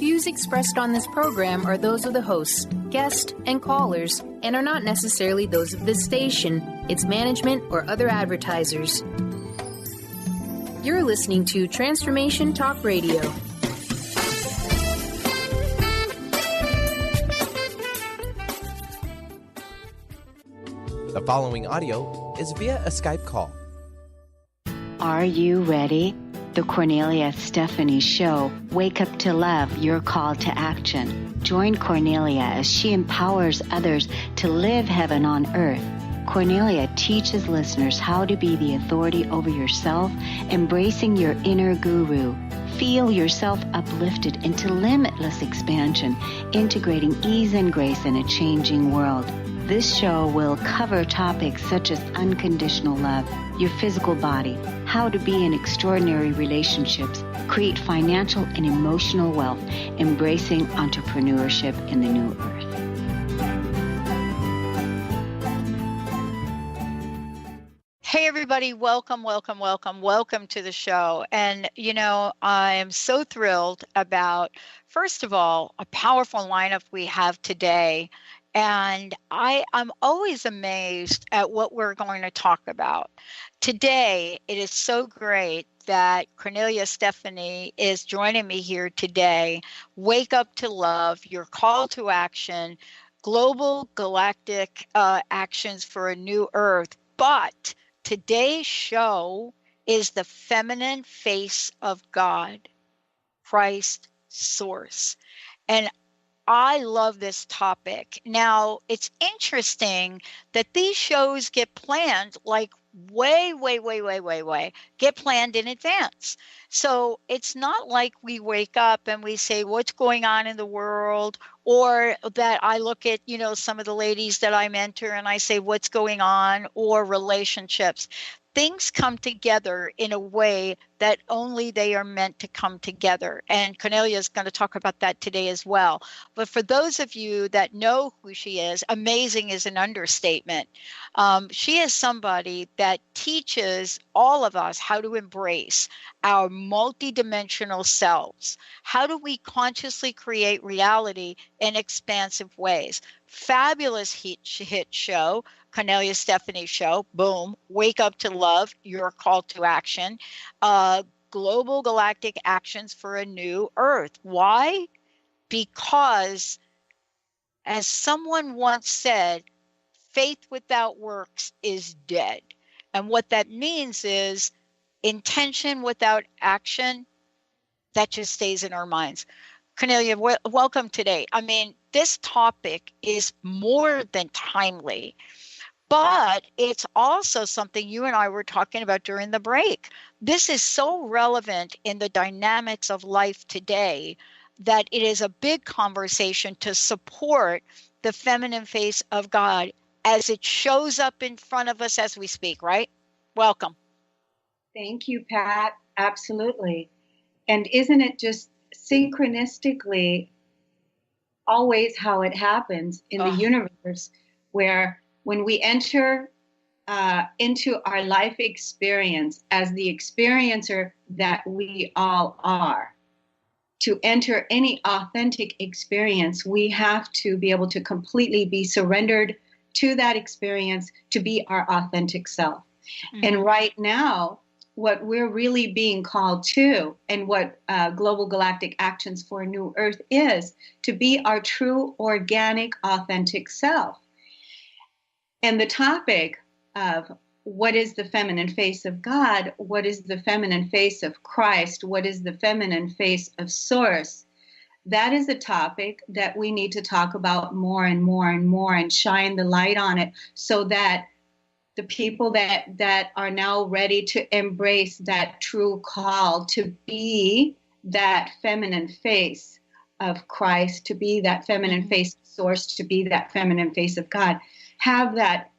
views expressed on this program are those of the hosts, guests, and callers, and are not necessarily those of this station, its management, or other advertisers. You're listening to Transformation Talk Radio. The following audio is via a Skype call. Are you ready? The Kornelia Stephanie Show, Wake Up to Love, Your Call to Action. Join Kornelia as she empowers others to live heaven on earth. Kornelia teaches listeners how to be the authority over yourself, embracing your inner guru. Feel yourself uplifted into limitless expansion, integrating ease and grace in a changing world. This show will cover topics such as unconditional love, your physical body, how to be in extraordinary relationships, create financial and emotional wealth, embracing entrepreneurship in the new earth. Hey, everybody. Welcome to the show. And, I am so thrilled about, first of all, a powerful lineup we have today. And I'm always amazed at what we're going to talk about. Today, it is so great that Kornelia Stephanie is joining me here today. Wake Up to Love, Your Call to Action, Global Galactic Actions for a New Earth. But today's show is the feminine face of God, Christ Source. And I love this topic. Now, it's interesting that these shows get planned like way, get planned in advance. So it's not like we wake up and we say, what's going on in the world? Or that I look at, some of the ladies that I mentor and I say, what's going on? Or relationships. Things come together in a way that only they are meant to come together. And Kornelia is going to talk about that today as well. But for those of you that know who she is, amazing is an understatement. She is somebody that teaches all of us how to embrace our multidimensional selves. How do we consciously create reality in expansive ways? Fabulous hit show. Kornelia Stephanie Show, boom, Wake Up to Love, Your Call to Action, Global Galactic Actions for a New Earth. Why? Because, as someone once said, faith without works is dead. And what that means is intention without action, that just stays in our minds. Kornelia, welcome today. I mean, this topic is more than timely. But it's also something you and I were talking about during the break. This is so relevant in the dynamics of life today that it is a big conversation to support the feminine face of God as it shows up in front of us as we speak, right? Welcome. Thank you, Pat. Absolutely. And isn't it just synchronistically always how it happens in the universe, where when we enter into our life experience as the experiencer that we all are, to enter any authentic experience, we have to be able to completely be surrendered to that experience to be our authentic self. Mm-hmm. And right now, what we're really being called to, and what Global Galactic Actions for a New Earth is, to be our true, organic, authentic self. And the topic of what is the feminine face of God, what is the feminine face of Christ, what is the feminine face of Source, that is a topic that we need to talk about more and more and more and shine the light on it, so that the people that are now ready to embrace that true call to be that feminine face of Christ, to be that feminine face of Source, to be that feminine face of God, have that,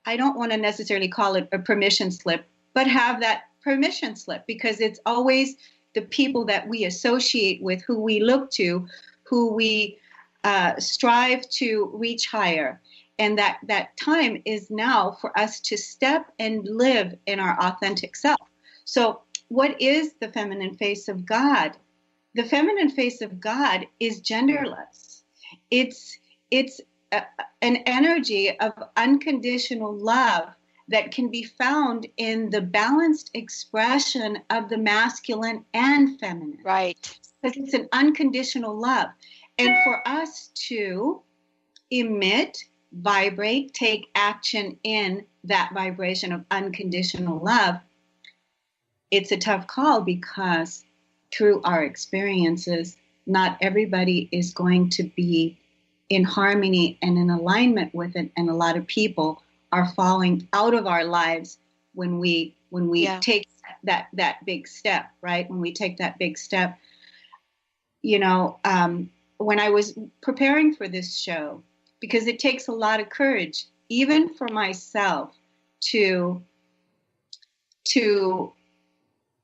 I don't want to necessarily call it a permission slip, but have that permission slip, because it's always the people that we associate with, who we look to, who we strive to reach higher. And that time is now for us to step and live in our authentic self. So what is the feminine face of God? the feminine face of God is genderless. It's an energy of unconditional love that can be found in the balanced expression of the masculine and feminine. Right. Because it's an unconditional love. And for us to emit, vibrate, take action in that vibration of unconditional love, it's a tough call because through our experiences, not everybody is going to be in harmony and in alignment with it. And a lot of people are falling out of our lives when we take that big step, right? When we take that big step. You know, when I was preparing for this show, because it takes a lot of courage, even for myself, to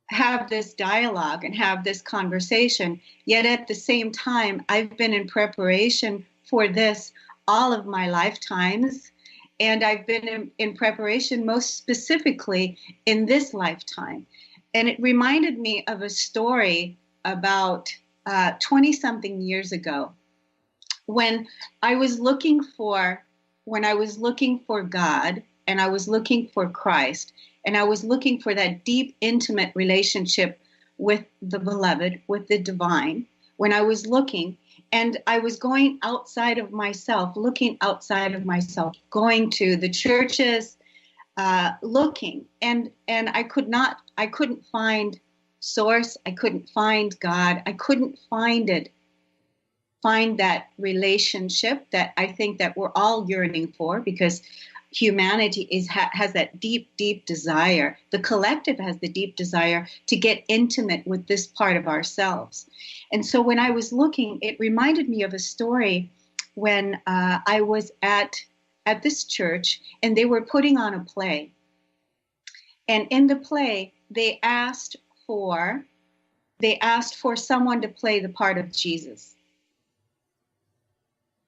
have this dialogue and have this conversation. Yet at the same time, I've been in preparation for this all of my lifetimes. And I've been in preparation most specifically in this lifetime. And it reminded me of a story about 20-something years ago when I was looking for God, and I was looking for Christ, and I was looking for that deep, intimate relationship with the beloved, with the divine. When I was looking, and I was going outside of myself, looking outside of myself, going to the churches, looking, and I couldn't find source. I couldn't find God. I couldn't find that relationship that I think that we're all yearning for, because humanity has that deep, deep desire. The collective has the deep desire to get intimate with this part of ourselves. And so when I was looking, it reminded me of a story when I was at this church, and they were putting on a play. And in the play, they asked for someone to play the part of Jesus.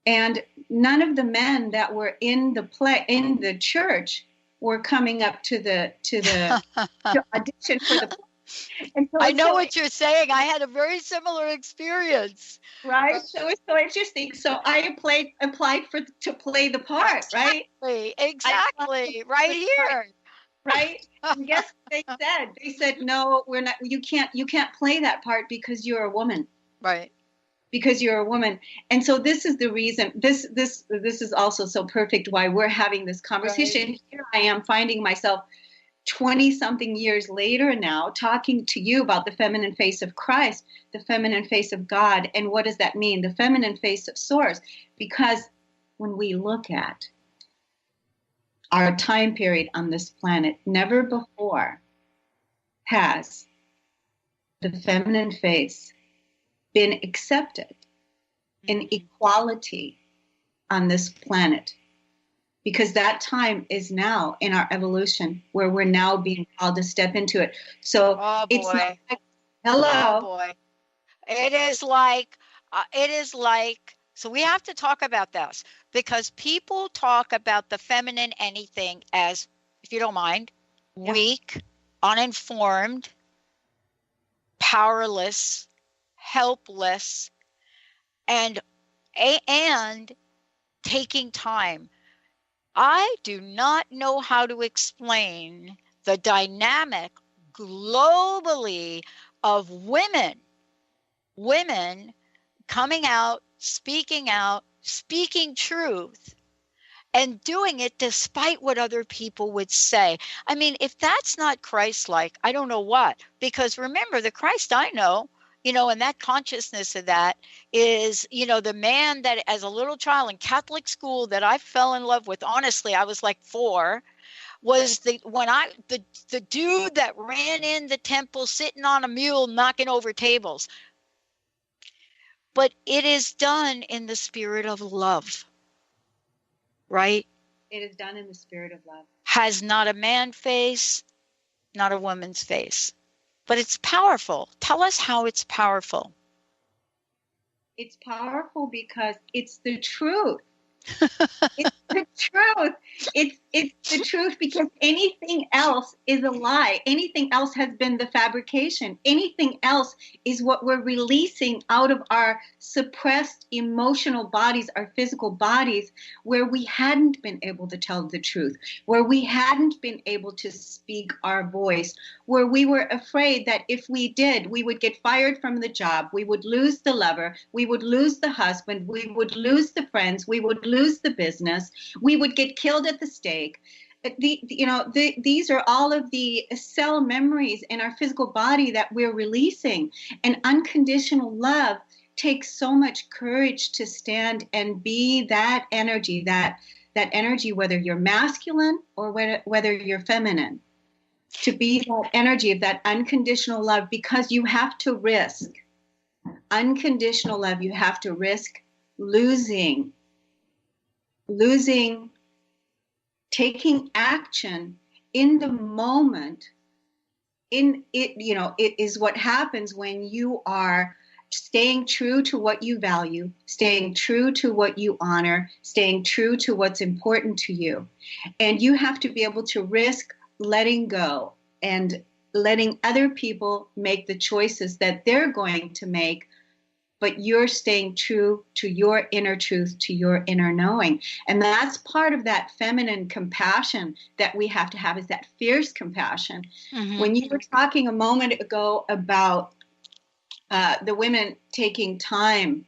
And none of the men that were in the church were coming up to audition for the play. And so I know what you're saying. I had a very similar experience. Right? So it's so interesting. So I applied to play the part, right? Exactly. Right here. Right? And guess what they said? They said, no, we're not. You can't play that part because you're a woman. Right. Because you're a woman. And so this is the reason, this is also so perfect why we're having this conversation. Right. Here I am finding myself 20-something years later now talking to you about the feminine face of Christ, the feminine face of God. And what does that mean? The feminine face of Source. Because when we look at our time period on this planet, never before has the feminine face been accepted in equality on this planet, because that time is now in our evolution where we're now being called to step into it. So it's not like, hello. Oh boy. It is like, so we have to talk about this, because people talk about the feminine anything as, if you don't mind, weak, uninformed, powerless, helpless, and taking time. I do not know how to explain the dynamic globally of women coming out, speaking truth, and doing it despite what other people would say. I mean, if that's not Christ-like, I don't know what. Because remember, the Christ I know, and that consciousness of that is, the man that as a little child in Catholic school that I fell in love with, honestly, I was like 4, was the dude that ran in the temple sitting on a mule knocking over tables. But it is done in the spirit of love, right? It is done in the spirit of love. Has not a man face, not a woman's face. But it's powerful. Tell us how it's powerful. It's powerful because it's the truth. It's the truth. It's the truth, because anything else is a lie. Anything else has been the fabrication. Anything else is what we're releasing out of our suppressed emotional bodies, our physical bodies, where we hadn't been able to tell the truth, where we hadn't been able to speak our voice, where we were afraid that if we did, we would get fired from the job, we would lose the lover, we would lose the husband, we would lose the friends, we would lose the business, we would get killed at the stake. These are all of the cell memories in our physical body that we're releasing. And unconditional love takes so much courage to stand and be that energy, that energy, whether you're masculine or whether you're feminine, to be that energy of that unconditional love, because you have to risk unconditional love. You have to risk losing, taking action in the moment. It is what happens when you are staying true to what you value, staying true to what you honor, staying true to what's important to you. And you have to be able to risk letting go and letting other people make the choices that they're going to make, but you're staying true to your inner truth, to your inner knowing. And that's part of that feminine compassion that we have to have, is that fierce compassion. Mm-hmm. When you were talking a moment ago about the women taking time,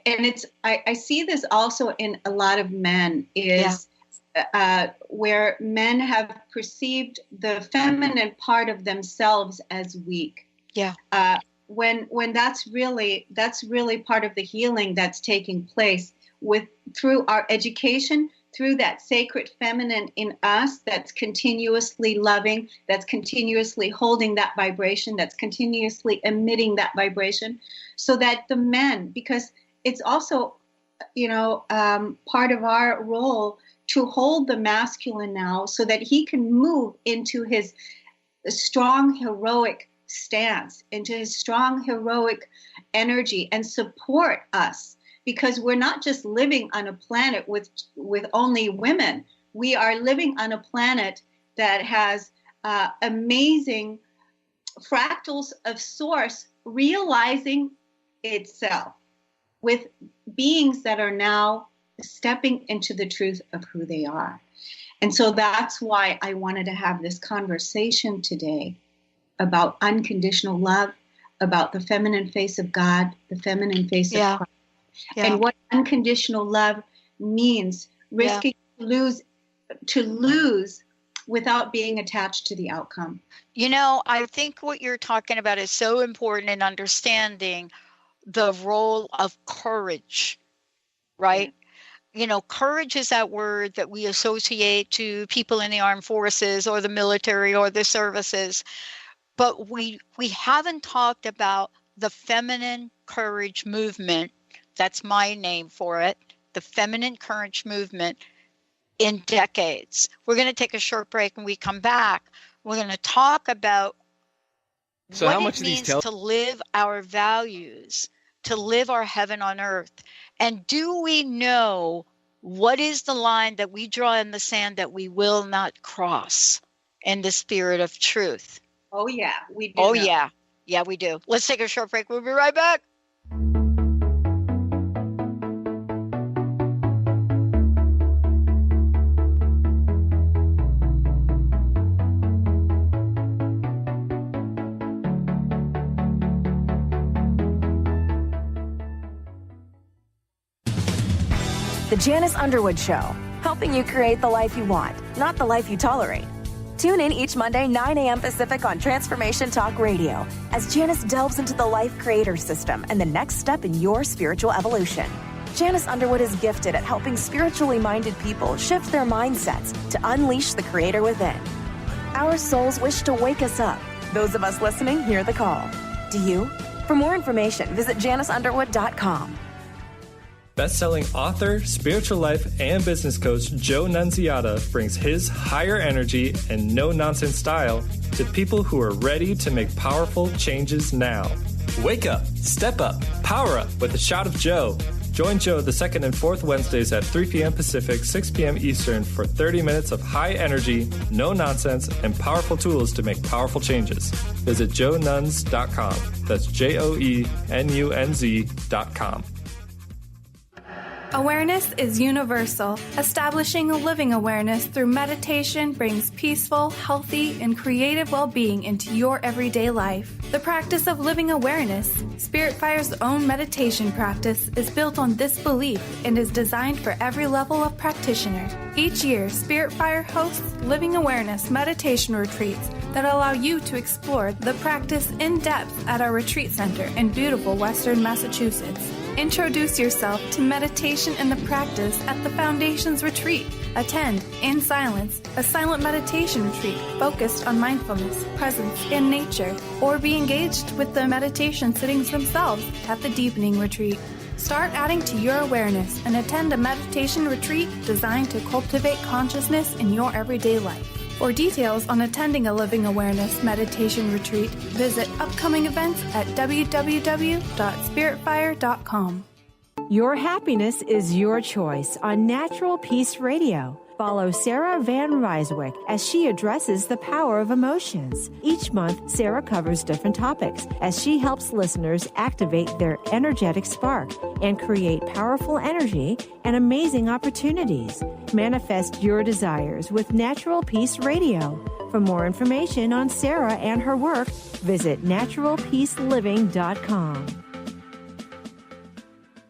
and I see this also in a lot of men, where men have perceived the feminine part of themselves as weak. Yeah. When that's really part of the healing that's taking place through our education, through that sacred feminine in us that's continuously loving, that's continuously holding that vibration, that's continuously emitting that vibration, so that the men, because it's also, part of our role to hold the masculine now, so that he can move into his strong, heroic stance, into his strong, heroic energy, and support us. Because we're not just living on a planet with only women. We are living on a planet that has amazing fractals of source realizing itself, with beings that are now stepping into the truth of who they are. And so that's why I wanted to have this conversation today about unconditional love, about the feminine face of God, the feminine face of Christ. Yeah. And what unconditional love means, risking to lose without being attached to the outcome. I think what you're talking about is so important in understanding the role of courage, right? Yeah. Courage is that word that we associate to people in the armed forces or the military or the services. But we haven't talked about the feminine courage movement. That's my name for it, the feminine courage movement, in decades. We're going to take a short break. When we come back, we're going to talk about what it means to live our values, to live our heaven on earth. And do we know what is the line that we draw in the sand that we will not cross in the spirit of truth? Oh, yeah, we do. Oh, yeah. Yeah, we do. Let's take a short break. We'll be right back. The Janice Underwood Show, helping you create the life you want, not the life you tolerate. Tune in each Monday, 9 a.m. Pacific on Transformation Talk Radio as Janice delves into the life creator system and the next step in your spiritual evolution. Janice Underwood is gifted at helping spiritually minded people shift their mindsets to unleash the creator within. Our souls wish to wake us up. Those of us listening hear the call. Do you? For more information, visit JaniceUnderwood.com. Best-selling author, spiritual life, and business coach Joe Nunziata brings his higher energy and no-nonsense style to people who are ready to make powerful changes now. Wake up, step up, power up with a shot of Joe. Join Joe the second and fourth Wednesdays at 3 p.m. Pacific, 6 p.m. Eastern for 30 minutes of high energy, no nonsense, and powerful tools to make powerful changes. Visit joenuns.com. That's JOENUNZ.com. Awareness is universal. Establishing a living awareness through meditation brings peaceful, healthy, and creative well-being into your everyday life. The practice of living awareness, Spirit Fire's own meditation practice, is built on this belief and is designed for every level of practitioner. Each year, Spirit Fire hosts living awareness meditation retreats that allow you to explore the practice in depth at our retreat center in beautiful Western Massachusetts. Introduce yourself to meditation and the practice at the Foundation's retreat. Attend, in silence, a silent meditation retreat focused on mindfulness, presence, and nature, or be engaged with the meditation sittings themselves at the Deepening Retreat. Start adding to your awareness and attend a meditation retreat designed to cultivate consciousness in your everyday life. For details on attending a Living Awareness meditation retreat, visit upcoming events at www.spiritfire.com. Your happiness is your choice on Natural Peace Radio. Follow Sarah Van Ryswick as she addresses the power of emotions. Each month, Sarah covers different topics as she helps listeners activate their energetic spark and create powerful energy and amazing opportunities. Manifest your desires with Natural Peace Radio. For more information on Sarah and her work, visit naturalpeaceliving.com.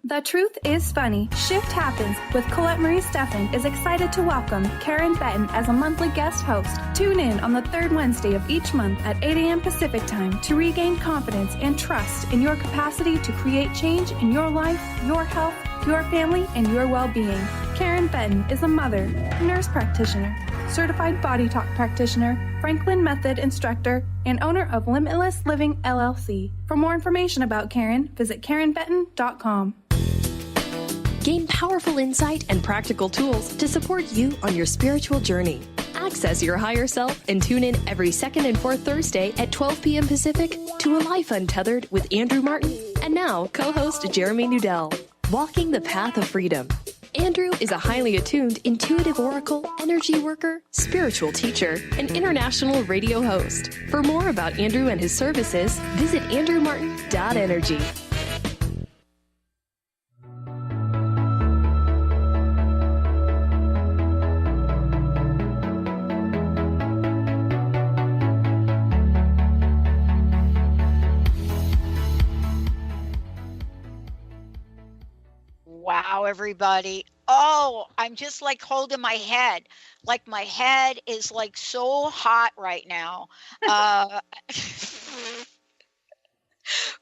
The Truth is Funny. Shift Happens with Colette Marie Steffen is excited to welcome Karen Benton as a monthly guest host. Tune in on the third Wednesday of each month at 8 a.m. Pacific Time to regain confidence and trust in your capacity to create change in your life, your health, your family, and your well-being. Karen Benton is a mother, nurse practitioner, certified body talk practitioner, Franklin Method instructor, and owner of Limitless Living LLC. For more information about Karen, visit KarenBenton.com. Gain powerful insight and practical tools to support you on your spiritual journey. Access your higher self and tune in every second and fourth Thursday at 12 p.m. Pacific to A Life Untethered with Andrew Martin and now co-host Jeremy Nudell. Walking the Path of Freedom. Andrew is a highly attuned, intuitive oracle, energy worker, spiritual teacher, and international radio host. For more about Andrew and his services, visit andrewmartin.energy. Wow, everybody. Oh, I'm just like holding my head. Like my head is like so hot right now.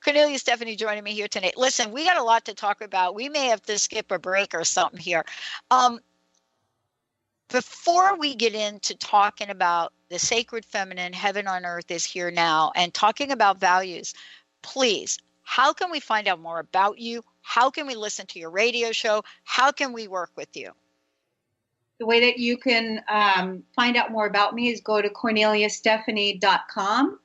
Kornelia Stephanie joining me here tonight. Listen, we got a lot to talk about. We may have to skip a break or something here. Before we get into talking about the sacred feminine, heaven on earth is here now, and talking about values, please, how can we find out more about you? How can we listen to your radio show? How can we work with you? The way that you can find out more about me is go to corneliastephanie.com.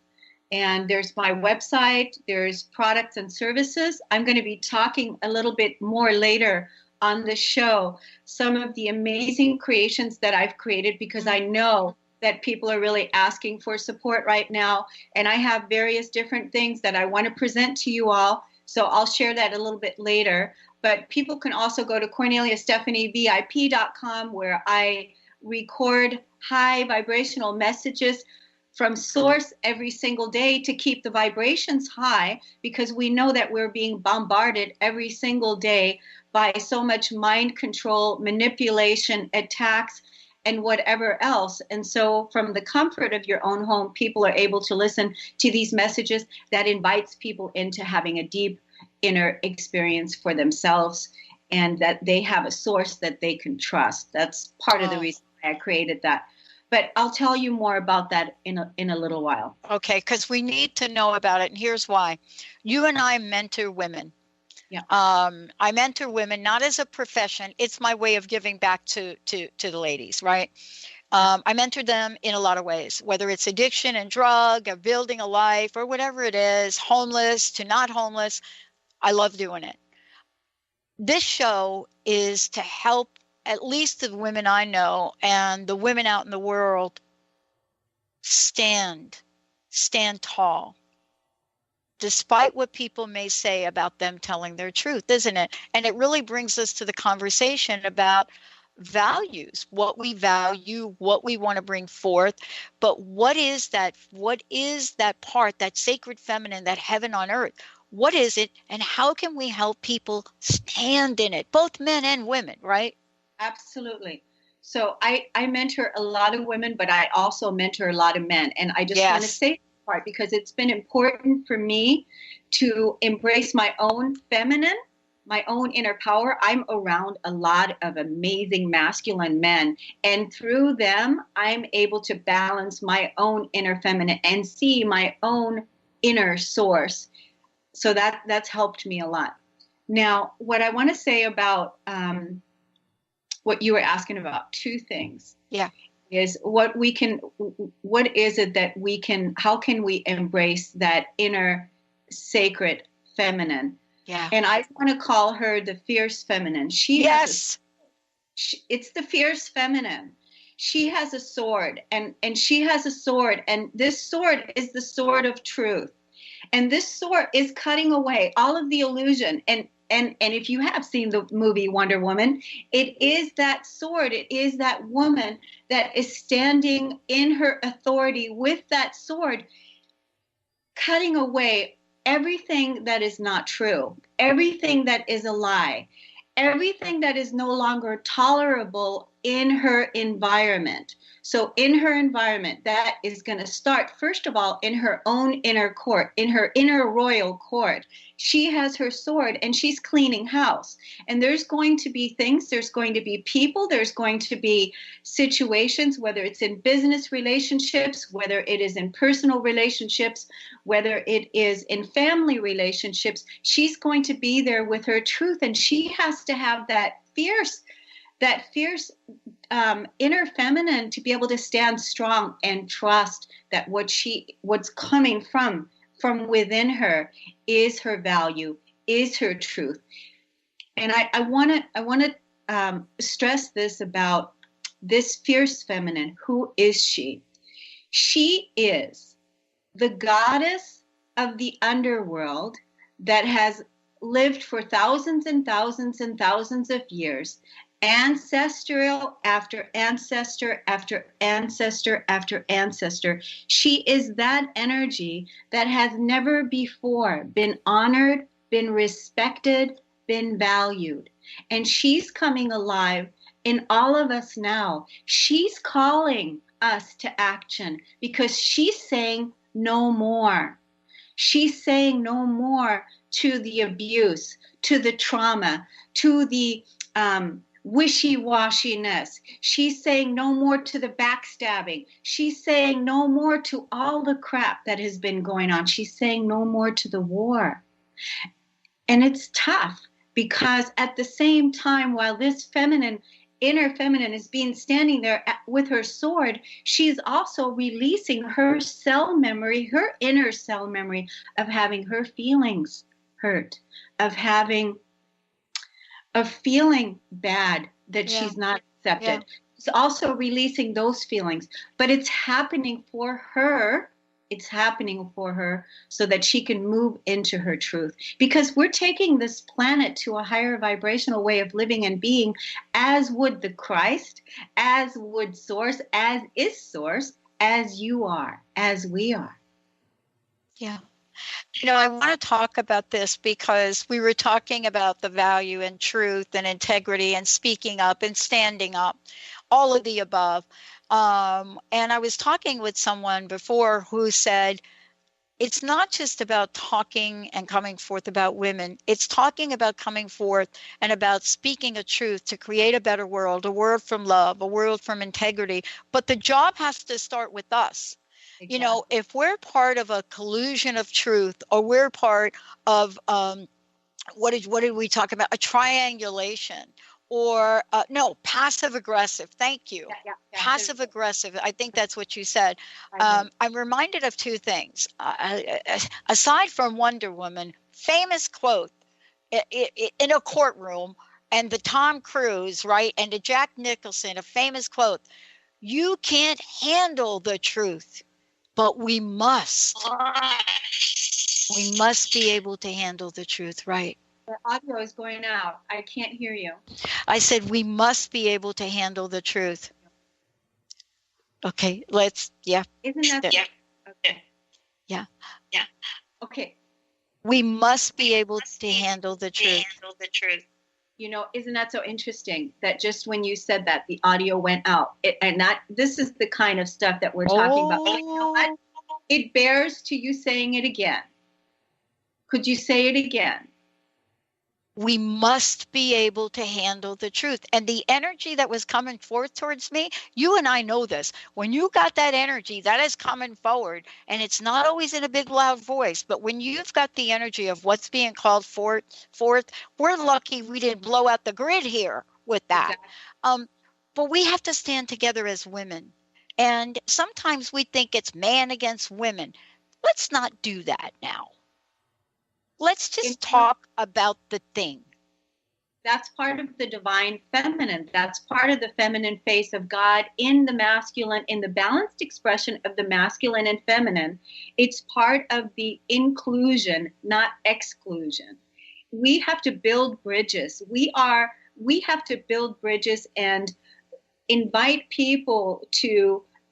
And there's my website. There's products and services. I'm going to be talking a little bit more later on the show, some of the amazing creations that I've created, because I know that people are really asking for support right now. And I have various different things that I want to present to you all. So I'll share that a little bit later. But people can also go to CorneliaStephanieVIP.com, where I record high vibrational messages from source every single day to keep the vibrations high, because we know that we're being bombarded every single day by so much mind control, manipulation, attacks, and whatever else. And so from the comfort of your own home, people are able to listen to these messages that invites people into having a deep inner experience for themselves, and that they have a source that they can trust. That's part of the reason why I created that. But I'll tell you more about that in a little while. Okay, because we need to know about it. And here's why. You and I mentor women. Yeah. I mentor women not as a profession. It's my way of giving back to the ladies, right? I mentor them in a lot of ways, whether it's addiction and drug, or building a life, or whatever it is, homeless to not homeless. I love doing it. this show is to help at least the women I know and the women out in the world stand tall, despite what people may say about them telling their truth, isn't it? And it really brings us to the conversation about values, what we value, what we want to bring forth. But what is that part, that sacred feminine, that heaven on earth? What is it, and how can we help people stand in it, both men and women, right? Absolutely. So I mentor a lot of women, but I also mentor a lot of men. And I just want to say this part because it's been important for me to embrace my own feminine, my own inner power. I'm around a lot of amazing masculine men, and through them, I'm able to balance my own inner feminine and see my own inner source. So that's helped me a lot. Now, what I want to say about what you were asking about, two things. Yeah. Is what is it that we can, how can we embrace that inner sacred feminine? Yeah. And I want to call her the fierce feminine. It's the fierce feminine. She has a sword, and she has a sword, and this sword is the sword of truth. And this sword is cutting away all of the illusion. And if you have seen the movie Wonder Woman, it is that sword, it is that woman that is standing in her authority with that sword, cutting away everything that is not true, everything that is a lie, everything that is no longer tolerable in her environment. So in her environment, that is going to start, first of all, in her own inner court, in her inner royal court. She has her sword and she's cleaning house. And there's going to be things, there's going to be people, there's going to be situations, whether it's in business relationships, whether it is in personal relationships, whether it is in family relationships. She's going to be there with her truth, and she has to have that fierce inner feminine to be able to stand strong and trust that what's coming from within her is her value, is her truth. And I want to stress this about this fierce feminine. Who is she? She is the goddess of the underworld that has lived for thousands and thousands and thousands of years, ancestral after ancestor after ancestor after ancestor. She is that energy that has never before been honored, been respected, been valued. And she's coming alive in all of us now. She's calling us to action because she's saying no more. She's saying no more to the abuse, to the trauma, to the wishy-washiness. She's saying no more to the backstabbing. She's saying no more to all the crap that has been going on. She's saying no more to the war. And it's tough because at the same time, while this inner feminine is standing there with her sword, she's also releasing her cell memory, her inner cell memory of having her feelings hurt, of feeling bad that she's not accepted. Yeah. It's also releasing those feelings, but it's happening for her. It's happening for her so that she can move into her truth, because we're taking this planet to a higher vibrational way of living and being, as would the Christ, as would Source, as is Source, as you are, as we are. Yeah. You know, I want to talk about this because we were talking about the value and truth and integrity and speaking up and standing up, all of the above. And I was talking with someone before who said, it's not just about talking and coming forth about women. It's talking about coming forth and about speaking a truth to create a better world, a world from love, a world from integrity. But the job has to start with us. Exactly. You know, if we're part of a collusion of truth, or we're part of what did we talk about? A triangulation, or passive aggressive. Thank you. Yeah. Passive aggressive. I think that's what you said. I'm reminded of two things. Aside from Wonder Woman, famous quote in a courtroom, and the Tom Cruise, right, and the Jack Nicholson, a famous quote, "You can't handle the truth, but we must. We must be able to handle the truth," right? The audio is going out. I can't hear you. I said we must be able to handle the truth. Okay, Isn't that okay? Yeah. Okay. We must be able to handle the truth. You know, isn't that so interesting that just when you said that, the audio went out? This is the kind of stuff that we're talking about. But you know what? It bears to you saying it again. Could you say it again? We must be able to handle the truth. And the energy that was coming forth towards me, you and I know this. When you got that energy, that is coming forward. And it's not always in a big, loud voice. But when you've got the energy of what's being called forth, we're lucky we didn't blow out the grid here with that. Exactly. But we have to stand together as women. And sometimes we think it's man against women. Let's not do that now. Let's just talk about the thing. That's part of the divine feminine. That's part of the feminine face of God in the masculine, in the balanced expression of the masculine and feminine. It's part of the inclusion, not exclusion. We have to build bridges. We have to build bridges and invite people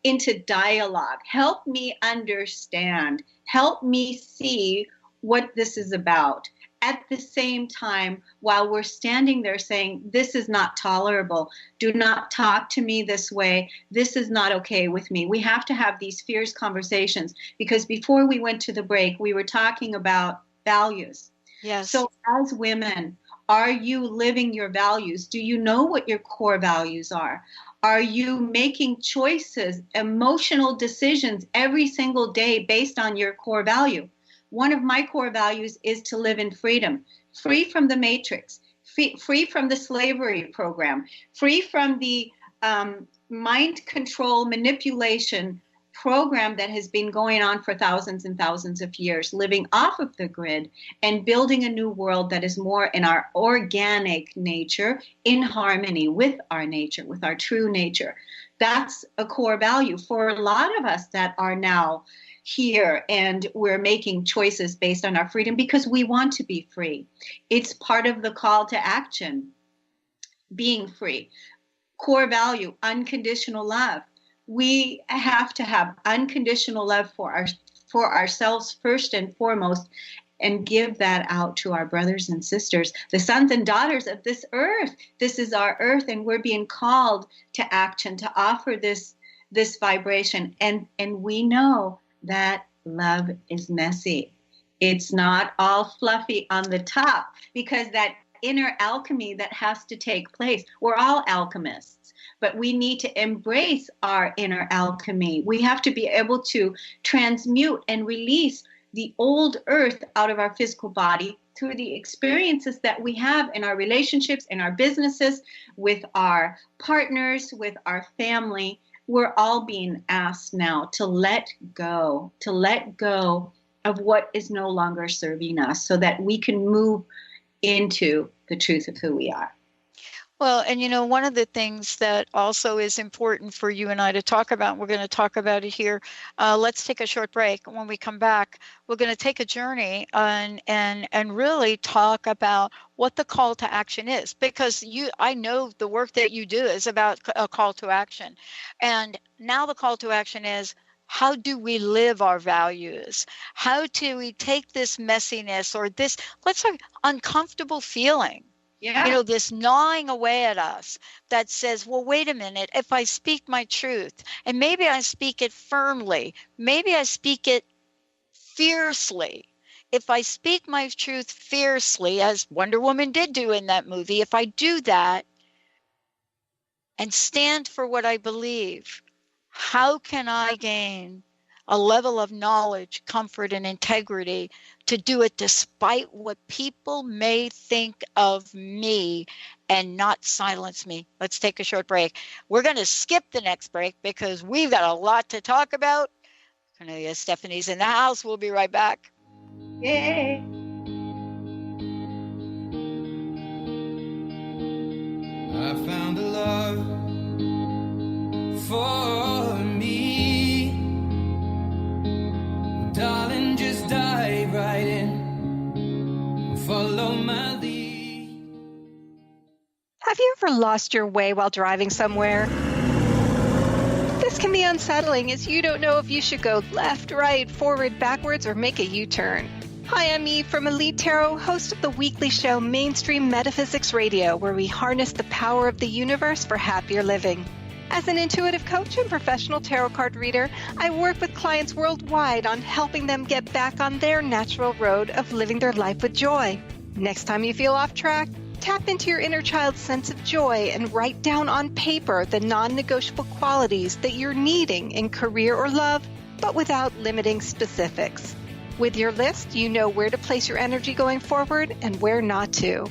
into dialogue. Help me understand. Help me see what this is about. At the same time, while we're standing there saying, this is not tolerable, do not talk to me this way, this is not okay with me. We have to have these fierce conversations, because before we went to the break, we were talking about values. Yes. So as women, are you living your values? Do you know what your core values are? Are you making choices, emotional decisions every single day based on your core value? One of my core values is to live in freedom, free from the matrix, free from the slavery program, free from the mind control manipulation program that has been going on for thousands and thousands of years, living off of the grid and building a new world that is more in our organic nature, in harmony with our nature, with our true nature. That's a core value for a lot of us that are now here, and we're making choices based on our freedom because we want to be free. It's part of the call to action, being free. Core value, unconditional love. We have to have unconditional love for ourselves first and foremost, and give that out to our brothers and sisters, the sons and daughters of this earth. This is our earth, and we're being called to action, to offer this vibration. And we know that love is messy. It's not all fluffy on the top, because that inner alchemy that has to take place. We're all alchemists, but we need to embrace our inner alchemy. We have to be able to transmute and release the old earth out of our physical body through the experiences that we have in our relationships, in our businesses, with our partners, with our family. We're all being asked now to let go of what is no longer serving us, so that we can move into the truth of who we are. Well, and one of the things that also is important for you and I to talk about, we're going to talk about it here. Let's take a short break. When we come back, we're going to take a journey and really talk about what the call to action is, because I know the work that you do is about a call to action. And now the call to action is, how do we live our values? How do we take this messiness or this, let's say, uncomfortable feeling? Yeah. This gnawing away at us that says, well, wait a minute, if I speak my truth, and maybe I speak it firmly, maybe I speak it fiercely. If I speak my truth fiercely, as Wonder Woman did do in that movie, if I do that and stand for what I believe, how can I gain a level of knowledge, comfort, and integrity to do it despite what people may think of me and not silence me? Let's take a short break. We're going to skip the next break because we've got a lot to talk about. Kornelia Stephanie's in the house. We'll be right back. Yay. follow my lead. Have you ever lost your way while driving somewhere? This can be unsettling as you don't know if you should go left, right, forward, backwards, or make a U-turn. Hi, I'm Eve from Elite Tarot, host of the weekly show Mainstream Metaphysics Radio, where we harness the power of the universe for happier living. As an intuitive coach and professional tarot card reader, I work with clients worldwide on helping them get back on their natural road of living their life with joy. Next time you feel off track, tap into your inner child's sense of joy and write down on paper the non-negotiable qualities that you're needing in career or love, but without limiting specifics. With your list, you know where to place your energy going forward and where not to.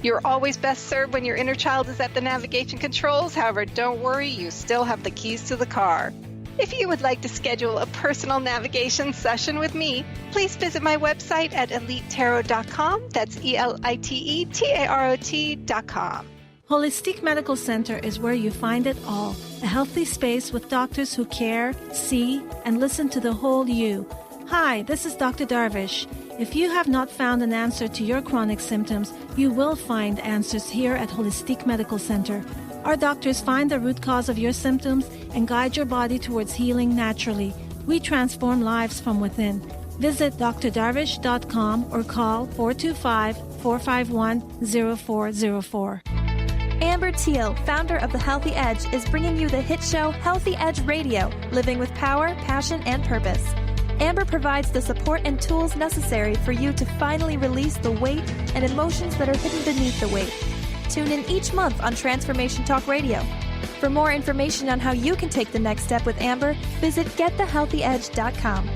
You're always best served when your inner child is at the navigation controls. However, don't worry, you still have the keys to the car. If you would like to schedule a personal navigation session with me, please visit my website at elitetarot.com. That's ELITETAROT.com. Holistic Medical Center is where you find it all. A healthy space with doctors who care, see, and listen to the whole you. Hi, this is Dr. Darvish. If you have not found an answer to your chronic symptoms, you will find answers here at Holistic Medical Center. Our doctors find the root cause of your symptoms and guide your body towards healing naturally. We transform lives from within. Visit drdarvish.com or call 425-451-0404. Amber Teal, founder of The Healthy Edge, is bringing you the hit show Healthy Edge Radio, living with power, passion, and purpose. Amber provides the support and tools necessary for you to finally release the weight and emotions that are hidden beneath the weight. Tune in each month on Transformation Talk Radio. For more information on how you can take the next step with Amber, visit getthehealthyedge.com.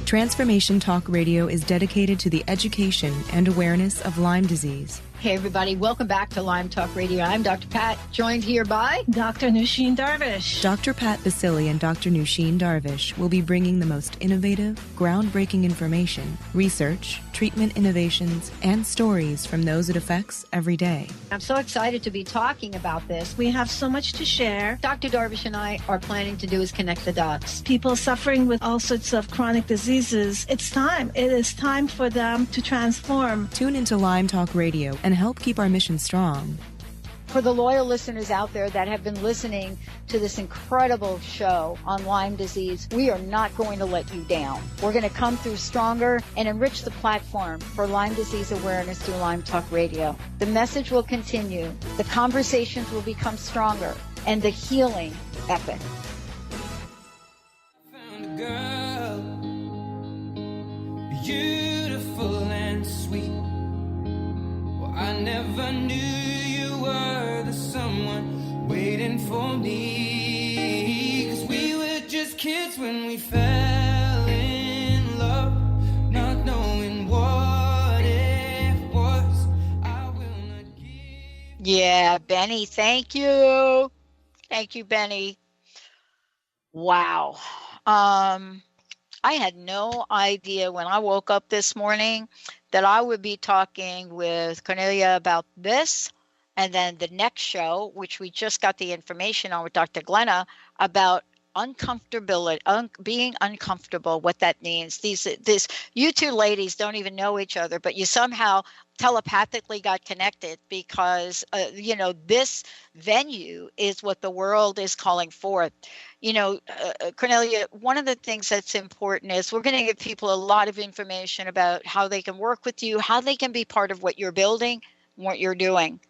Transformation Talk Radio is dedicated to the education and awareness of Lyme disease. Hey, everybody. Welcome back to Lyme Talk Radio. I'm Dr. Pat, joined here by Dr. Nusheen Darvish. Dr. Pat Basili and Dr. Nusheen Darvish will be bringing the most innovative, groundbreaking information, research, treatment innovations, and stories from those it affects every day. I'm so excited to be talking about this. We have so much to share. Dr. Darvish and I are planning to do is connect the dots. People suffering with all sorts of chronic diseases, it's time. It is time for them to transform. Tune into Lyme Talk Radio and help keep our mission strong. For the loyal listeners out there that have been listening to this incredible show on Lyme disease, we are not going to let you down. We're going to come through stronger and enrich the platform for Lyme disease awareness through Lyme Talk Radio. The message will continue, the conversations will become stronger, and the healing epic. Found a girl, beautiful and sweet. I never knew you were the someone waiting for me. 'Cause we were just kids when we fell in love, not knowing what it was. I will not give. Yeah, Benny, thank you. Thank you, Benny. Wow. I had no idea when I woke up this morning that I would be talking with Kornelia about this, and then the next show, which we just got the information on with Dr. Glenna, about uncomfortability, being uncomfortable, what that means. You two ladies don't even know each other, but you somehow telepathically got connected because, this venue is what the world is calling forth. Kornelia, one of the things that's important is we're going to give people a lot of information about how they can work with you, how they can be part of what you're building, what you're doing.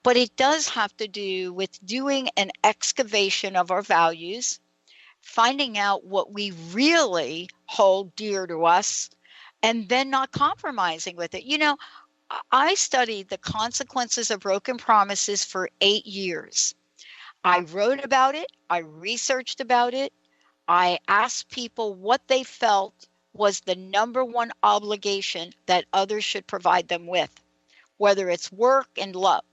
But it does have to do with doing an excavation of our values, finding out what we really hold dear to us, and then not compromising with it. I studied the consequences of broken promises for 8 years. I wrote about it. I researched about it. I asked people what they felt was the number one obligation that others should provide them with, whether it's work and love.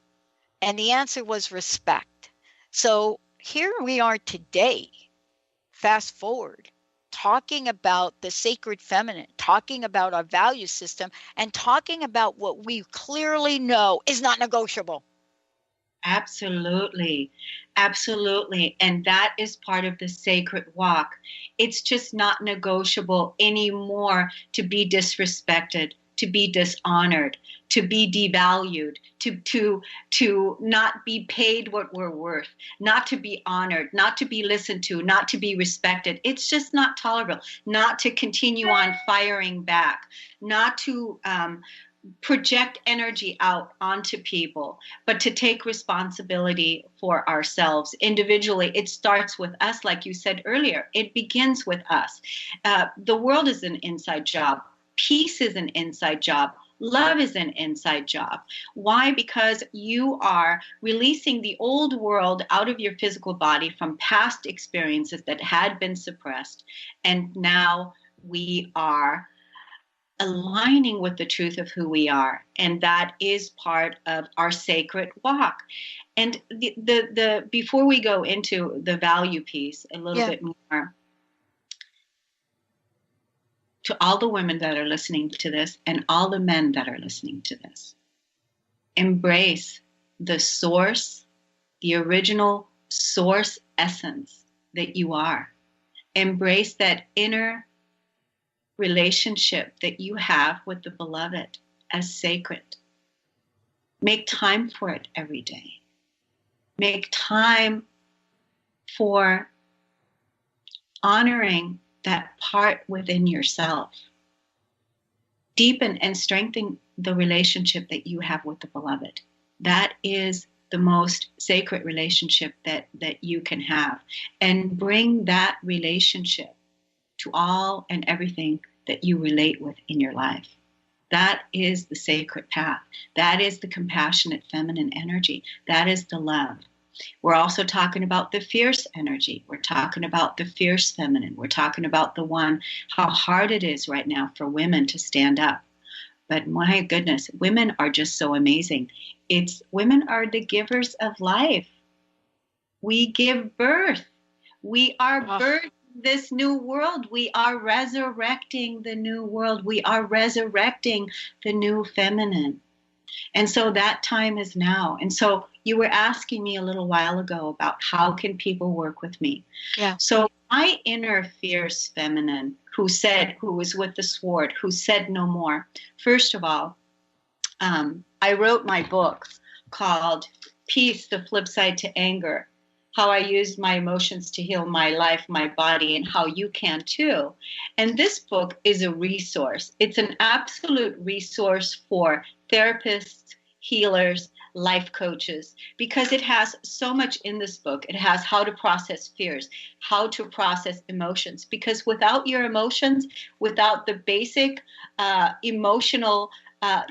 And the answer was respect. So here we are today, fast forward, talking about the sacred feminine, talking about our value system, and talking about what we clearly know is not negotiable. Absolutely. Absolutely. And that is part of the sacred walk. It's just not negotiable anymore to be disrespected, to be dishonored, to be devalued, to not be paid what we're worth, not to be honored, not to be listened to, not to be respected. It's just not tolerable. Not to continue on firing back, not to project energy out onto people, but to take responsibility for ourselves individually. It starts with us, like you said earlier. It begins with us. The world is an inside job. Peace is an inside job. Love is an inside job. Why? Because you are releasing the old world out of your physical body from past experiences that had been suppressed. And now we are aligning with the truth of who we are. And that is part of our sacred walk. And the before we go into the value piece a little bit more, to all the women that are listening to this and all the men that are listening to this, embrace the source, the original source essence that you are. Embrace that inner relationship that you have with the beloved as sacred. Make time for it every day. Make time for honoring that part within yourself. Deepen and strengthen the relationship that you have with the beloved. That is the most sacred relationship that you can have. And bring that relationship to all and everything that you relate with in your life. That is the sacred path. That is the compassionate feminine energy. That is the love. We're also talking about the fierce energy. We're talking about the fierce feminine. We're talking about the one, how hard it is right now for women to stand up. But my goodness, women are just so amazing. Women are the givers of life. We give birth. We are birthing this new world. We are resurrecting the new world. We are resurrecting the new feminine. And so that time is now. And so you were asking me a little while ago about how can people work with me. Yeah. So my inner fierce feminine who was with the sword, who said no more. First of all, I wrote my book called Peace, the Flip Side to Anger, how I used my emotions to heal my life, my body, and how you can too. And this book is a resource. It's an absolute resource for therapists, healers, life coaches, because it has so much in this book. It has how to process fears, how to process emotions, because without your emotions, without the basic emotional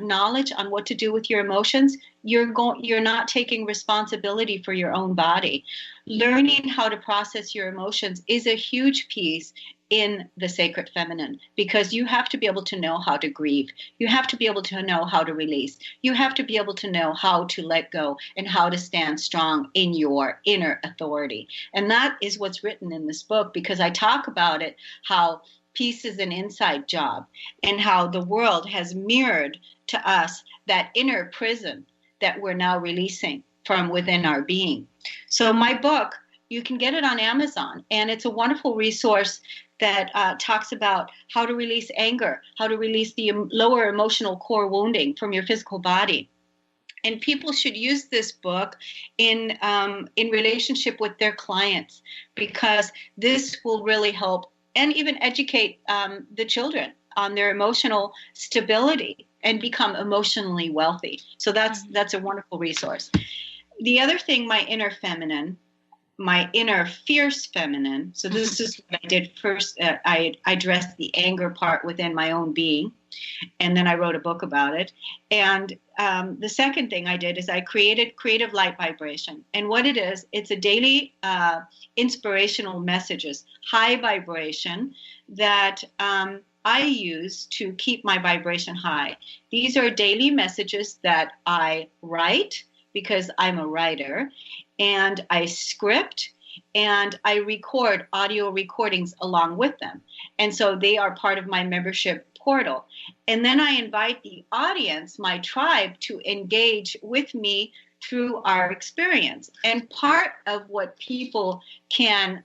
knowledge on what to do with your emotions, you're not taking responsibility for your own body. Learning how to process your emotions is a huge piece in the sacred feminine, because you have to be able to know how to grieve. You have to be able to know how to release. You have to be able to know how to let go and how to stand strong in your inner authority. And that is what's written in this book, because I talk about it, how peace is an inside job and how the world has mirrored to us that inner prison that we're now releasing from within our being. So my book, you can get it on Amazon, and it's a wonderful resource that talks about how to release anger, how to release the lower emotional core wounding from your physical body. And people should use this book in relationship with their clients, because this will really help and even educate the children on their emotional stability and become emotionally wealthy. So that's a wonderful resource. The other thing, my inner feminine, my inner fierce feminine. So this is what I did first. I addressed the anger part within my own being, and then I wrote a book about it. And the second thing I did is I created Creative Light Vibration. And what it is, it's a daily inspirational messages, high vibration that I use to keep my vibration high. These are daily messages that I write, because I'm a writer, and I script, and I record audio recordings along with them. And so they are part of my membership portal. And then I invite the audience, my tribe, to engage with me through our experience. And part of what people can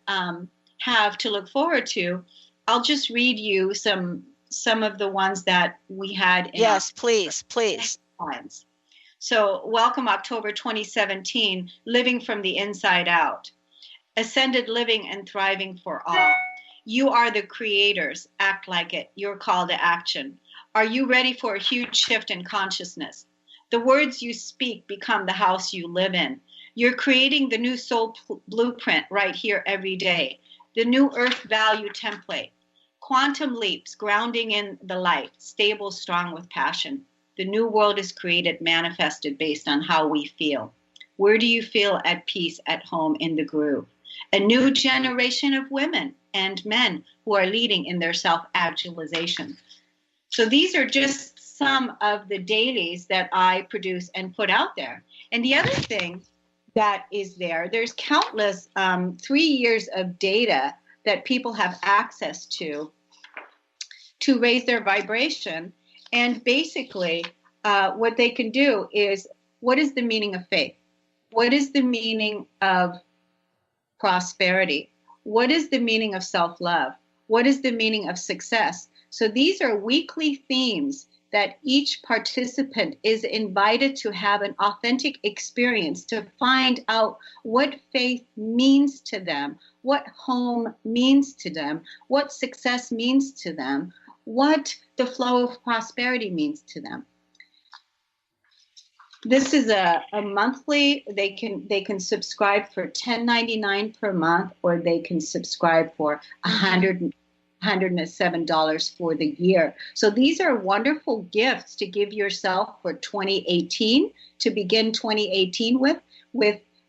have to look forward to, I'll just read you some of the ones that we had in yes, please. Lines. So, welcome October 2017, Living from the Inside Out. Ascended living and thriving for all. You are the creators. Act like it. Your call to action. Are you ready for a huge shift in consciousness? The words you speak become the house you live in. You're creating the new soul blueprint right here every day. The new earth value template. Quantum leaps, grounding in the light, stable, strong with passion. The new world is created, manifested based on how we feel. Where do you feel at peace, at home, in the groove? A new generation of women and men who are leading in their self-actualization. So these are just some of the dailies that I produce and put out there. And the other thing that is there's countless 3 years of data that people have access to raise their vibration. And basically, what they can do is, what is the meaning of faith? What is the meaning of prosperity? What is the meaning of self-love? What is the meaning of success? So these are weekly themes that each participant is invited to have an authentic experience to find out what faith means to them, what home means to them, what success means to them, what the flow of prosperity means to them. This is a monthly. They can subscribe for $10.99 per month, or they can subscribe for $107 for the year. So these are wonderful gifts to give yourself for 2018, to begin 2018 with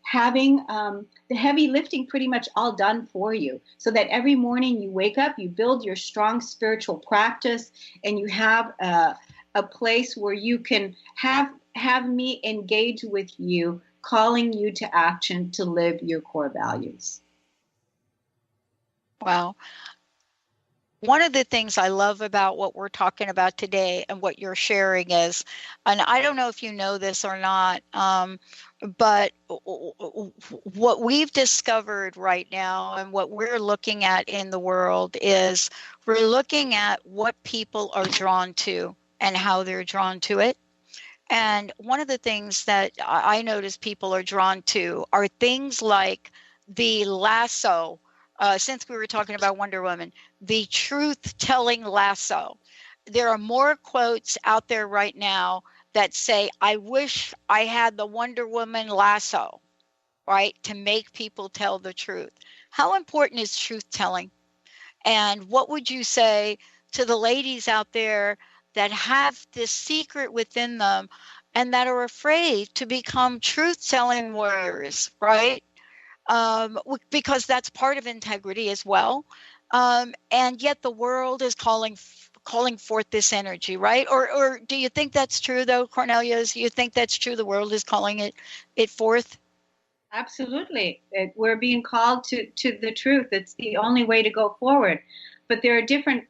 having the heavy lifting pretty much all done for you, so that every morning you wake up, you build your strong spiritual practice, and you have a place where you can have me engage with you, calling you to action to live your core values. Wow. One of the things I love about what we're talking about today and what you're sharing is, and I don't know if you know this or not, but what we've discovered right now and what we're looking at in the world is we're looking at what people are drawn to and how they're drawn to it. And one of the things that I notice people are drawn to are things like the lasso. Since we were talking about Wonder Woman, the truth-telling lasso. There are more quotes out there right now that say, I wish I had the Wonder Woman lasso, right, to make people tell the truth. How important is truth-telling? And what would you say to the ladies out there that have this secret within them and that are afraid to become truth-telling warriors, right? Because that's part of integrity as well. And yet the world is calling forth this energy, right? Or do you think that's true, though, Kornelia? Do you think that's true? The world is calling it forth? Absolutely. We're being called to the truth. It's the only way to go forward. But there are different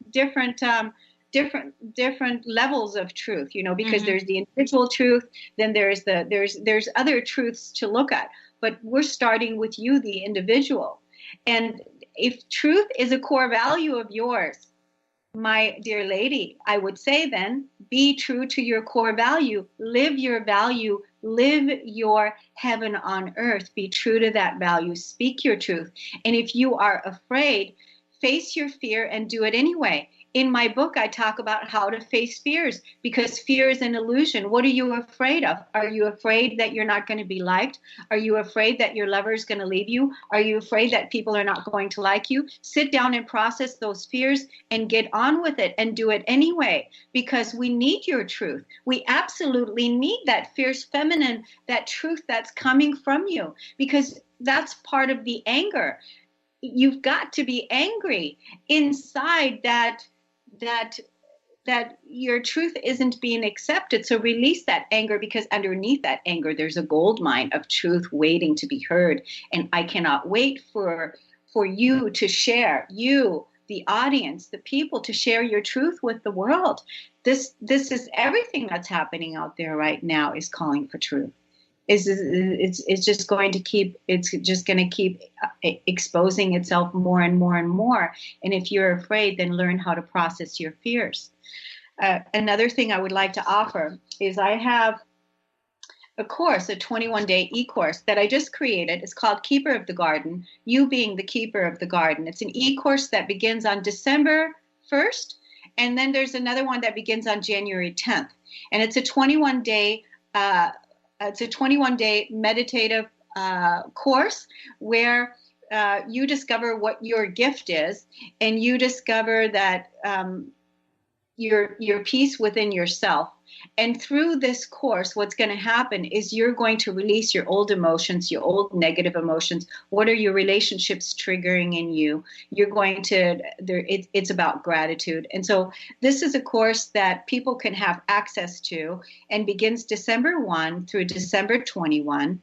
levels of truth, because there's the individual truth, then there's other truths to look at. But we're starting with you, the individual. And if truth is a core value of yours, my dear lady, I would say then, be true to your core value. Live your value. Live your heaven on earth. Be true to that value. Speak your truth. And if you are afraid, face your fear and do it anyway. In my book, I talk about how to face fears, because fear is an illusion. What are you afraid of? Are you afraid that you're not going to be liked? Are you afraid that your lover is going to leave you? Are you afraid that people are not going to like you? Sit down and process those fears and get on with it and do it anyway, because we need your truth. We absolutely need that fierce feminine, that truth that's coming from you, because that's part of the anger. You've got to be angry inside that your truth isn't being accepted. So release that anger, because underneath that anger, there's a gold mine of truth waiting to be heard. And I cannot wait for you to share, you, the audience, the people, to share your truth with the world. This is everything that's happening out there right now is calling for truth. it's just going to keep exposing itself more and more and more. And if you're afraid, then learn how to process your fears. Another thing I would like to offer is I have a course, a 21-day e-course that I just created. It's called Keeper of the Garden, You Being the Keeper of the Garden. It's an e-course that begins on December 1st, and then there's another one that begins on January 10th. And it's a 21-day meditative course where you discover what your gift is, and you discover that your peace within yourself. And through this course, what's going to happen is you're going to release your old emotions, your old negative emotions. What are your relationships triggering in you? You're going to, it's about gratitude. And so this is a course that people can have access to and begins December 1 through December 21.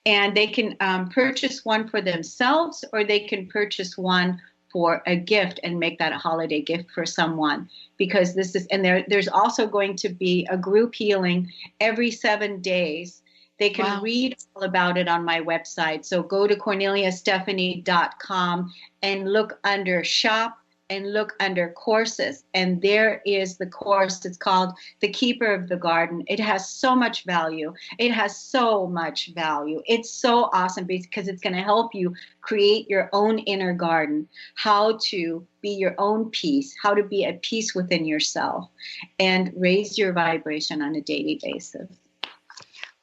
And they can purchase one for themselves, or they can purchase one for a gift and make that a holiday gift for someone, because this is, and there's also going to be a group healing every 7 days. They can read all about it on my website. So go to KorneliaStephanie.com and look under shop and look under courses. And there is the course. It's called The Keeper of the Garden. It has so much value. It has so much value. It's so awesome because it's going to help you create your own inner garden, how to be your own peace, how to be at peace within yourself, and raise your vibration on a daily basis.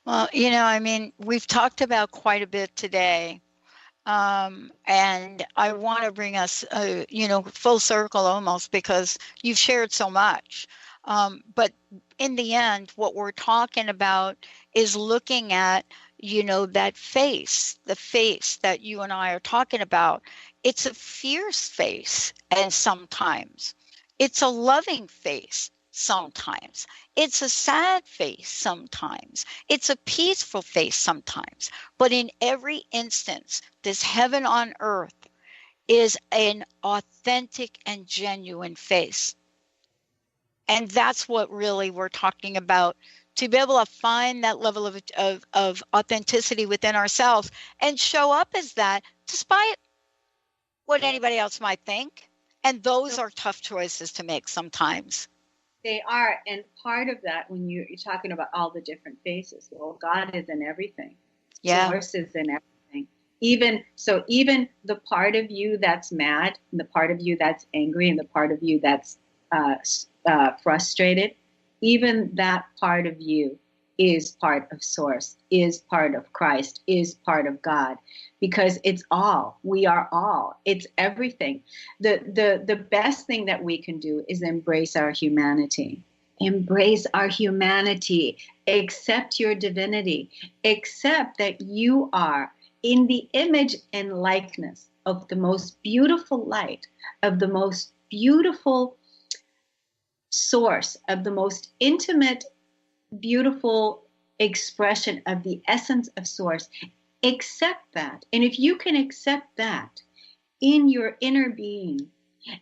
Well, I mean, we've talked about quite a bit today. And I want to bring us, full circle almost, because you've shared so much. But in the end, what we're talking about is looking at, that face, the face that you and I are talking about. It's a fierce face, and sometimes it's a loving face. Sometimes it's a sad face. Sometimes it's a peaceful face. Sometimes, but in every instance, this heaven on earth is an authentic and genuine face. And that's what really we're talking about, to be able to find that level of authenticity within ourselves and show up as that, despite what anybody else might think. And those are tough choices to make sometimes. They are, and part of that, when you're talking about all the different faces, well, God is in everything. Yeah. Source is in everything. Even the part of you that's mad, and the part of you that's angry, and the part of you that's frustrated, even that part of you is part of Source, is part of Christ, is part of God, because it's all. We are all. It's everything. The best thing that we can do is embrace our humanity. Embrace our humanity. Accept your divinity. Accept that you are in the image and likeness of the most beautiful light, of the most beautiful source, of the most intimate, beautiful expression of the essence of Source. Accept that. And if you can accept that in your inner being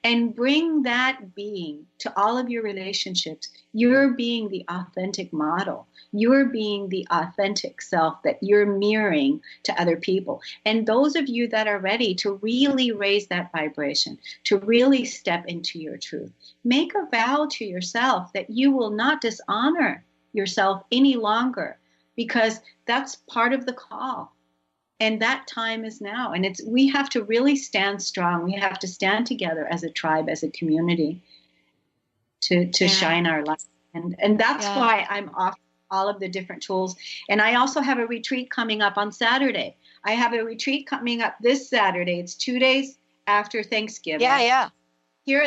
and bring that being to all of your relationships, you're being the authentic model. You're being the authentic self that you're mirroring to other people. And those of you that are ready to really raise that vibration, to really step into your truth, make a vow to yourself that you will not dishonor yourself any longer, because that's part of the call. And that time is now. And we have to really stand strong. We have to stand together as a tribe, as a community, to shine our light. And that's why I'm offering all of the different tools. And I also have a retreat coming up on Saturday. I have a retreat coming up this Saturday. It's 2 days after Thanksgiving. Yeah. Here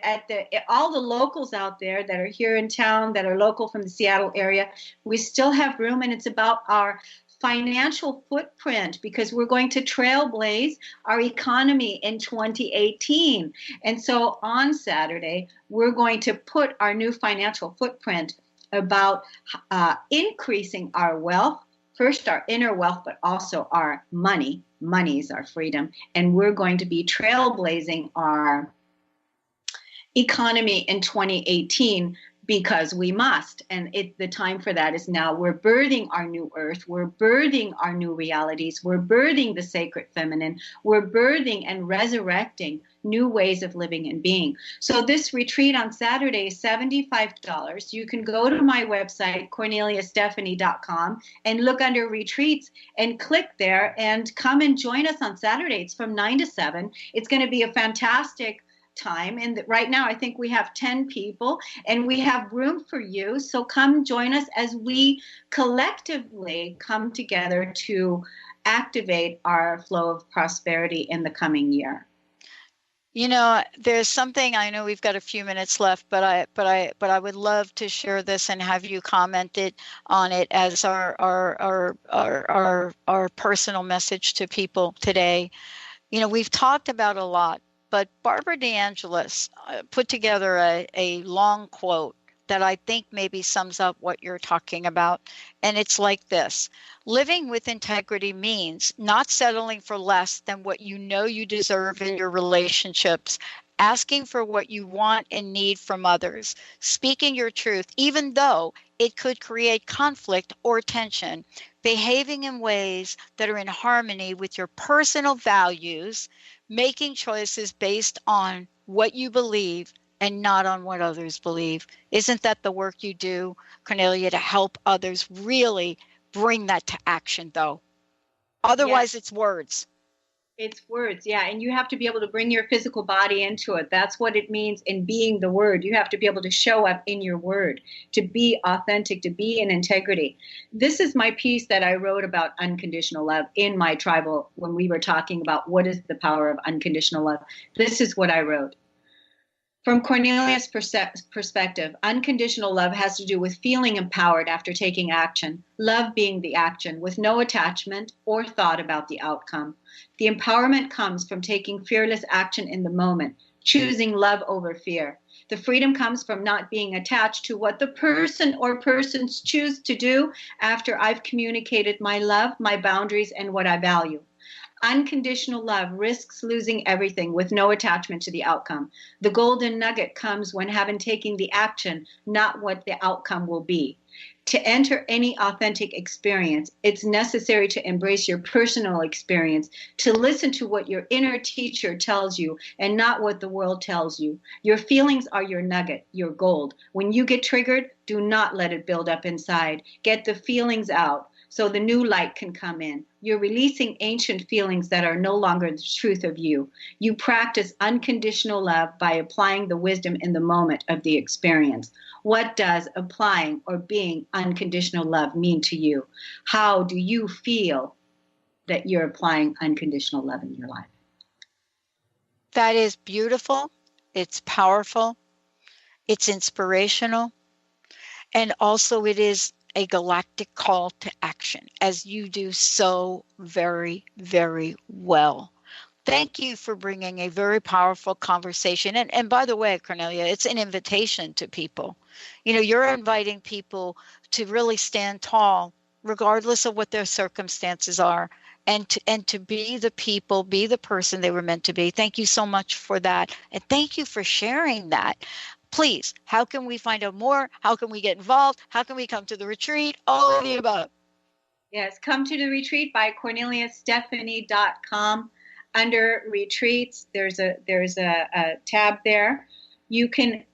at all the locals out there that are here in town, that are local from the Seattle area, we still have room, and it's about our financial footprint, because we're going to trailblaze our economy in 2018. And so on Saturday, we're going to put our new financial footprint about increasing our wealth, first our inner wealth, but also our money. Money is our freedom. And we're going to be trailblazing our economy in 2018 because we must. And the time for that is now. We're birthing our new earth. We're birthing our new realities. We're birthing the sacred feminine. We're birthing and resurrecting new ways of living and being. So this retreat on Saturday is $75. You can go to my website, KorneliaStephanie.com, and look under retreats and click there and come and join us on Saturday. It's from 9 to 7. It's going to be a fantastic time. And right now, I think we have 10 people and we have room for you. So come join us as we collectively come together to activate our flow of prosperity in the coming year. You know, there's something, I know we've got a few minutes left, but I would love to share this and have you commented on it as our personal message to people today. You know, we've talked about a lot, but Barbara DeAngelis put together a long quote that I think maybe sums up what you're talking about. And it's like this: living with integrity means not settling for less than what you know you deserve in your relationships, asking for what you want and need from others, speaking your truth, even though it could create conflict or tension, behaving in ways that are in harmony with your personal values, making choices based on what you believe and not on what others believe. Isn't that the work you do, Kornelia, to help others really bring that to action, though? Otherwise, It's words. It's words, yeah. And you have to be able to bring your physical body into it. That's what it means in being the word. You have to be able to show up in your word, to be authentic, to be in integrity. This is my piece that I wrote about unconditional love in my tribal, when we were talking about what is the power of unconditional love. This is what I wrote. From Kornelia's perspective, unconditional love has to do with feeling empowered after taking action, love being the action, with no attachment or thought about the outcome. The empowerment comes from taking fearless action in the moment, choosing love over fear. The freedom comes from not being attached to what the person or persons choose to do after I've communicated my love, my boundaries, and what I value. Unconditional love risks losing everything with no attachment to the outcome. The golden nugget comes when having taken the action, not what the outcome will be. To enter any authentic experience, it's necessary to embrace your personal experience, to listen to what your inner teacher tells you and not what the world tells you. Your feelings are your nugget, your gold. When you get triggered, do not let it build up inside. Get the feelings out so the new light can come in. You're releasing ancient feelings that are no longer the truth of you. You practice unconditional love by applying the wisdom in the moment of the experience. What does applying or being unconditional love mean to you? How do you feel that you're applying unconditional love in your life? That is beautiful. It's powerful. It's inspirational. And also it is a galactic call to action, as you do so very, very well. Thank you for bringing a very powerful conversation. And by the way, Kornelia, it's an invitation to people. You know, you're inviting people to really stand tall, regardless of what their circumstances are, and to be the people, be the person they were meant to be. Thank you so much for that. And thank you for sharing that. Please, how can we find out more? How can we get involved? How can we come to the retreat? All of the above. Yes, come to the retreat by KorneliaStephanie.com. Under retreats, there's a tab there. You can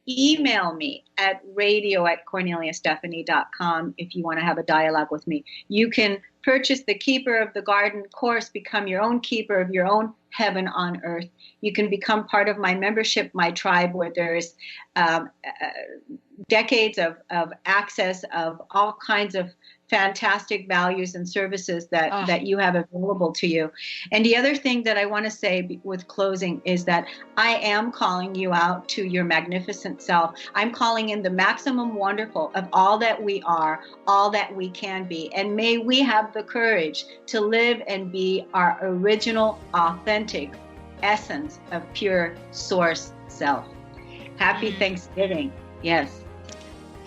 email me at radio@KorneliaStephanie.com if you want to have a dialogue with me. You can purchase the Keeper of the Garden course, become your own keeper of your own heaven on earth. You can become part of my membership, my tribe, where there's decades of access of all kinds of fantastic values and services that you have available to you. And the other thing that I want to say with closing is that I am calling you out to your magnificent self. I'm calling in the maximum wonderful of all that we are, all that we can be. And may we have the courage to live and be our original, authentic essence of pure source self. Happy Thanksgiving. Yes.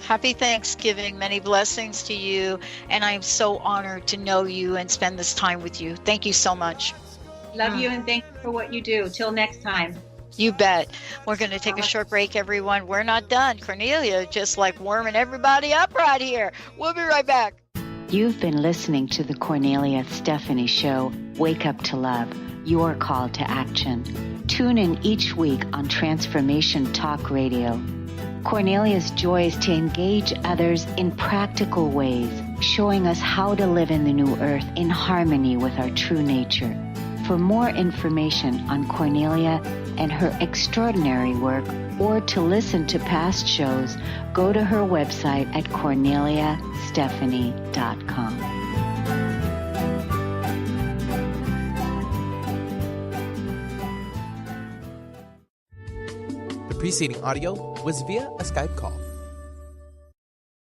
Happy Thanksgiving. Many blessings to you. And I am so honored to know you and spend this time with you. Thank you so much. Love you and thank you for what you do. Till next time. You bet. We're going to take a short break, everyone. We're not done. Cornelia just like warming everybody up right here. We'll be right back. You've been listening to the Kornelia Stephanie Show, Wake Up to Love, your call to action. Tune in each week on Transformation Talk Radio. Kornelia's joy is to engage others in practical ways, showing us how to live in the new earth in harmony with our true nature. For more information on Kornelia and her extraordinary work, or to listen to past shows, go to her website at korneliastephanie.com. The preceding audio was via a Skype call.